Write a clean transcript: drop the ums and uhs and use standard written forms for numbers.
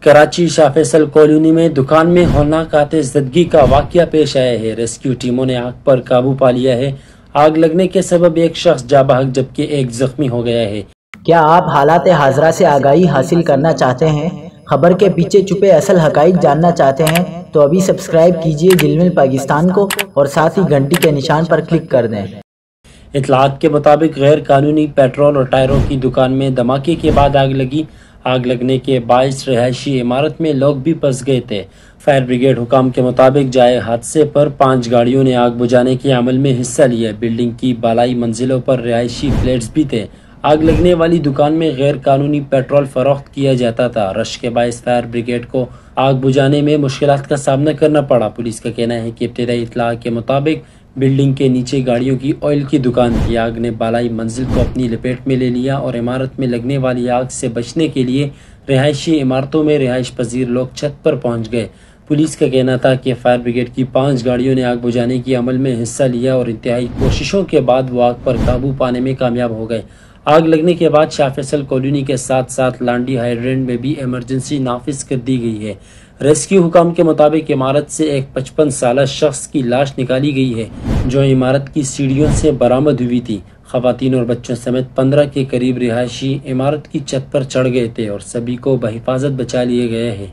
کراچی شاہ Faisal colony میں دکان میں ہولناک آتش زدگی کا واقعہ پیش آیا ہے۔ ریسکیو ٹیموں نے آگ پر قابو پا لیا ہے۔ آگ لگنے کے سبب ایک شخص جاں بحق جبکہ ایک زخمی ہو گیا ہے۔ کیا آپ حالات حاضرہ سے آگاہی حاصل کرنا چاہتے ہیں؟ خبر کے پیچھے چھپے اصل حقائق جاننا چاہتے ہیں تو ابھی سبسکرائب کیجئے جلمل پاکستان کو اور ساتھ ہی گھنٹی کے نشان پر کلک کر دیں۔ اطلاعات کے مطابق غیر قانونی پیٹرول اور ٹائروں کی دکان میں دھماکے کے بعد آگ لگی۔ آگ لگنے کے باعث رہائشی عمارت میں لوگ بھی پھنس گئے تھے۔ فائر بریگیڈ حکام کے مطابق جائے حادثے پر 5 گاڑیوں نے آگ بجھانے کے عمل میں حصہ لیا۔ بلڈنگ کی بالائی منزلوں پر رہائشی فلیٹس بھی تھے۔ آگ لگنے والی دکان میں غیر قانونی پیٹرول فروخت کیا جاتا تھا۔ رش کے باعث فائر بریگیڈ کو آگ بجھانے میں مشکلات کا سامنا کرنا پڑا۔ پولیس کا کہنا ہے کہ ابتدائی اطلاع کے مطابق بلڈنگ کے نیچے گاڑیوں کی آئل کی دکان تھی۔ آگ نے بالائی منزل کو اپنی لپیٹ میں لے لیا اور عمارت میں لگنے والی آگ سے بچنے کے لیے رہائشی عمارتوں میں رہائش پذیر لوگ چھت پر پہنچ گئے۔ پولیس کا کہنا تھا کہ فائر بریگیڈ کی 5 گاڑیوں نے آگ بجھانے کے عمل میں حصہ لیا اور انتہائی کوششوں کے بعد وہ آگ پر قابو پانے میں کامیاب ہو گئے۔ آگ لگنے کے بعد شاہ فیصل کالونی کے ساتھ ساتھ لانڈی ہائیڈرینٹ میں بھی ایمرجنسی نافذ کر دی گئی ہے۔ ریسکیو حکام کے مطابق عمارت سے ایک 55 سالہ شخص کی لاش نکالی گئی ہے جو عمارت کی سیڑھیوں سے برآمد ہوئی تھی۔ خواتین اور بچوں سمیت 15 کے قریب رہائشی عمارت کی چھت پر چڑھ گئے تھے اور سبھی کو بحفاظت بچا لیے گئے ہیں۔